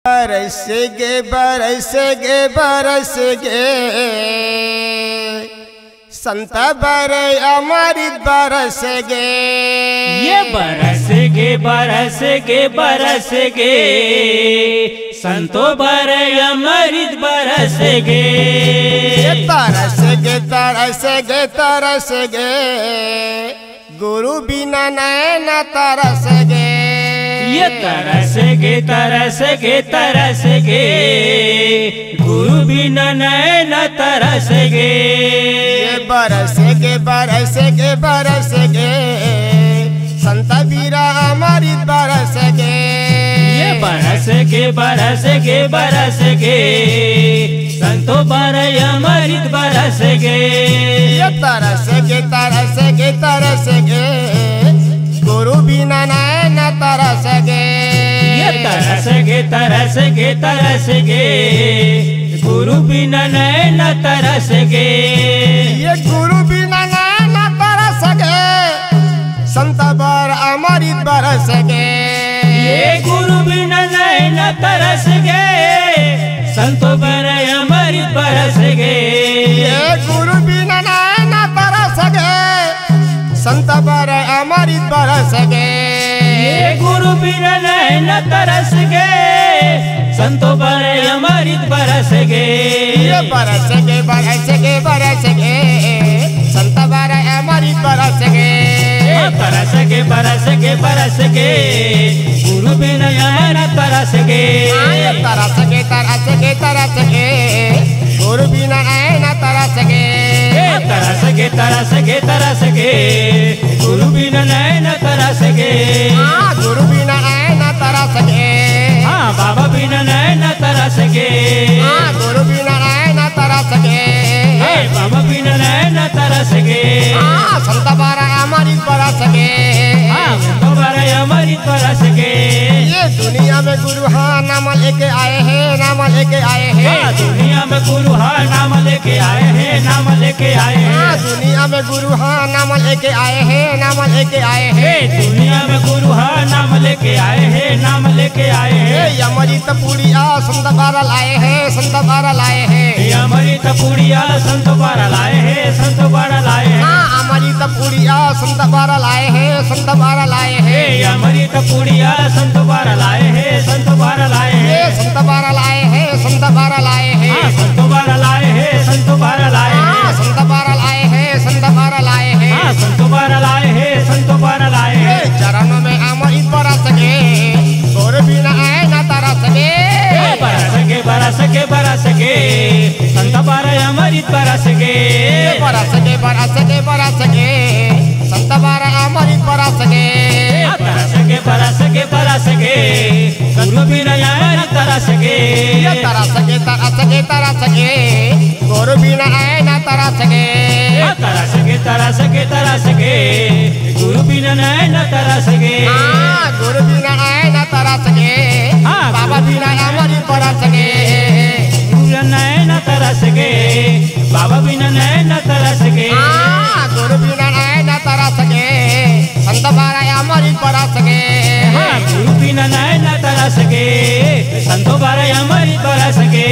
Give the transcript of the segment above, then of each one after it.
बरसेगे बरसेगे बरसेगे संत बरे अमृत बरसेगे। ये बरसेगे बरसेगे बरसेगे संतो बरे अमृत बरसेगे। तरसेगे तरसेगे तरसेगे गुरु बिना नैन तरसेगे। ये तरसेगे तरसेगे तरसेगे गुरु बिना नैन तरसेगे। ये बरसेगे बरसेगे बरसेगे संत बीरा अमृत बरसेगे। ये बरसेगे बरसेगे बरसेगे संतो बरे अमृत बरसेगे। ये तरसेगे तरसेगे तरसेगे गुरु बिना नैन तरसेगे। ये तरसेगे तरसेगे तरसेगे गुरु बिना नैन तरसेगे। ये गुरु बिना नैन तरसेगे संत बर अमृत बरसेगे। ये गुरु बिना नैन तरसेगे संतो बर अमृत बरसेगे। ये गुरु बिना नैन तरसेगे संत बर अमृत बरसेगे। ये गुरु बिना नैन तरसेगे संतो बर अमृत बरसेगे। ये बरसेगे बरसेगे बरसेगे संत बर अमृत बरसेगे। तरसेगे बरसेगे बरसेगे गुरु बिना नैन तरसेगे। तरसेगे तरसेगे तरसेगे गुरु बिना नैन तरसेगे। तरसेगे तरसेगे तरसेगे गुरु बिना नैन तरसेगे। गुरु बिना नैन तरसेगे। हाँ बाबा बिना नैन तरसेगे। गुरु बिना नैन तरसेगे। बाबा बिना नैन तरसेगे। संत बर अमृत बरसेगे। संतो बर अमृत बरसेगे। ये दुनिया में गुरु हाँ नाम लेके आए हैं नाम लेके आए हैं। दुनिया में गुरु हाँ नाम लेके आए हैं नाम लेके आए हैं। दुनिया में गुरु हाँ नाम लेके आए हैं नाम लेके आए हैं। दुनिया में गुरु हाँ नाम लेके आए हैं नाम लेके आए हैं। अमृत पुड़िया संत बारा लाए हैं संत बारा लाए हैं। अमृत पुड़िया संत बारा लाए हैं संत बारा लाए हैं। अमृत पुड़िया संत बारा लाए हैं संत बारा लाए हैं। अमृत पुड़िया संत बारा लाए हैं संत बारा लाए हैं। संत बारा लाए हैं संत बारा लाए हैं। संत बारा लाए हैं संत बारा लाए हैं। संत बारा लाए हैं संत बारा लाए हैं। संत बारा लाए हैं संत बारा लाए हैं। चरणों में अमृत बरसेगे गुरु बिना नैन तरसेगे। बरसेगे बरसेगे बरसेगे संत बारा अमृत बरसेगे। बरसेगे बरसेगे बरसेगे संत बारा अमृत बरसेगे। तरसेगे बरसेगे बरसेगे गुरु बिना नैन तरसेगे। तरसेगे तरसेगे तरसेगे गुरु बिना नैन तरसेगे। तरसेगे तरसेगे तरसेगे गुरु बिना नैन तरसेगे। गुरु बिना नैन तरसेगे। बाबा बिना अमृत बरसेगे। गुरु नैन तरसेगे बाबा बिना नैन तरसेगे। गुरु बिना नैन तरसेगे संत बारा अमृत बरसेगे। गुरु बिना नैन तरसेगे संतो बारा अमृत बरसेगे।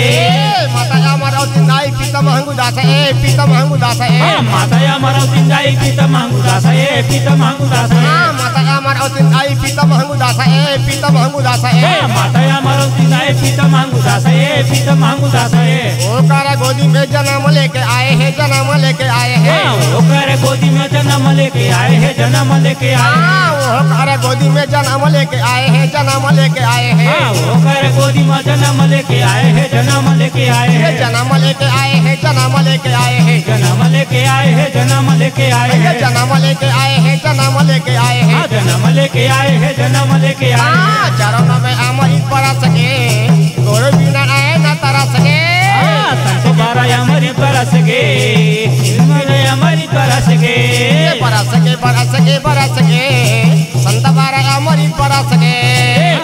माता अमरावती नाई पिता महंगू दास ए पिता महंगू दास ए। माता अमरावती नाई पिता महंगू दास ए पिता महंगू दास ए। माता अमरावती नाई पिता महंगू दास ए पिता महंगू दास ए। माता अमरावती नाई पिता महंगू दास ए पिता महंगू दास ए। ओकर गोदी में जन्म लेके आए हैं जन्म लेके आए हैं। ओकर गोदी में जन्म लेके आए हैं जन्म लेके आए हैं। ओकर गोदी में जन्म लेके आए हैं जन्म लेके आए हैं। ओकर गोदी में जन्म लेके आए हैं जन्म लेके आए हैं। जन्म लेके आए हैं जन्म लेके आए हैं। जन्म लेके आए हैं जन्म लेके आए हैं। जन्म लेके आए हैं जन्म लेके आए हैं। जन्म लेके आए हैं जन्म लेके आए हैं। चरणों में अमृत बरसेगे गुरु बिना नैन तरसेगे। संत बारा अमृत बरसेगे अमृत बरसेगे। बरसेगे बरसेगे बरसेगे संत बारा अमृत बरसेगे।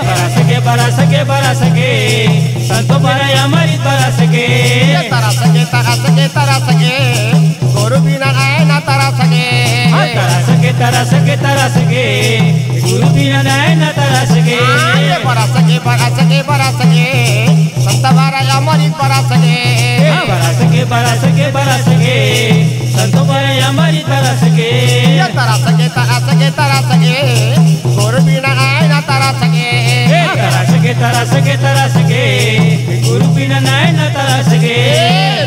बरसेगे बरसेगे बरसेगे संत बारा अमृत बरसेगे। तरसेगे तरसेगे तरसेगे गुरु बिना नैन तरसेगे। तरसेगे तरसेगे तरसेगे गुरु बिना नैन तरसेगे। बरसेगे बरस के बरस के संत बारा अमृत बरस के बरस के बरस के बरस के संतो पर अमृत बरस के तरस के तरस के तरस के गुरु बिना नैना तरस के तरस के तरस के तरस के गुरु बिना नैना तरस के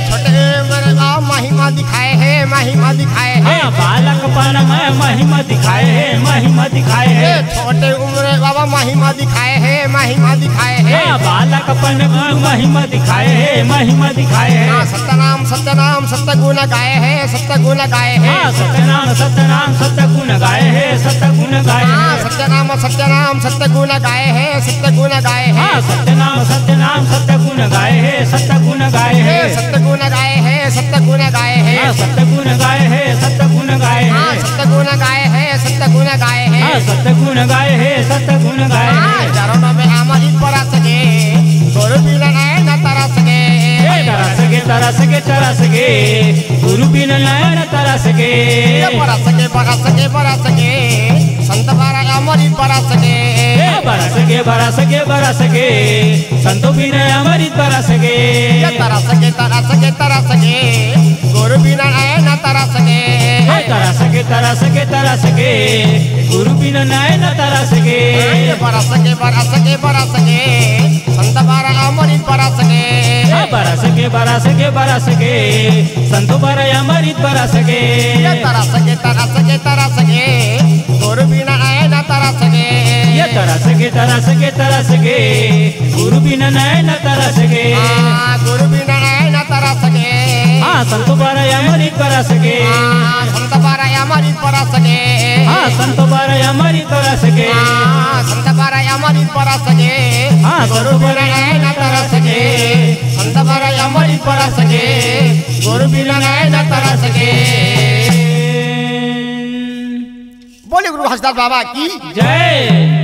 छोटे मेरे महिमा दिखाए है महिमा दिखाए है बालकपन में महिमा दिखाए है महिमा दिखाए है छोटे उम्र बाबा महिमा दिखाए है महिमा दिखाए है बालकपन गुरु महिमा दिखाए है महिमा दिखाए है सत्यनाम सत्यनाम सत्य गुण गाए है सत्य गुण गाए है सत्यनाम सत्यनाम सत्य गुण गाए है सत्य गुण गाए है सत्यनाम सत्यनाम सत्य गुण गाए है सत्य गुण गाए है सत्यनाम सत्यनाम सत्य गुण गाए है सत्य गुण गाए है सत्य गुण गाए है सत्य गुण गाए है सत्य गुण गाए है सत्य गुण गाए है सत्य गुण गाए है सत्य गुण गाए है सत्य गुण गाए है सत्य गुण गाए है चरणों में अमृत बरस के गुरु बिना नैना तरस के तरस के तरस के तरस के गुरु बिना नैना तरस के बरस के बरस के बरस के संत बारा अमृत बरस के बरस के बरस के बरस के संतो बिना अमृत बरस के तरस के तरस के तरस के गुरु बिना नैना तरस के तरस के तरस के तरस के गुरु बिना नैना तरस के बरस के बरस के बरस के संत बारा अमृत बरस के बरस के बरस के बरस के संतो बारा अमृत बरस के तरस के तरस के तरस के गुरु बिना नैना तरस के तरस के तरस के तरस के गुरु बिना नैना तरस के गुरु बिना नैना तरस के संतो बारा अमृत बरस के संत बारा अमृत बरस के संतो बारा अमृत बरस के संत बारा अमृत बरस के गुरु बिना नैना तरस के संत बारा अमृत बरस के गुरु बिना नैना तरस के। बोले गुरु हंसदास बाबा की जय।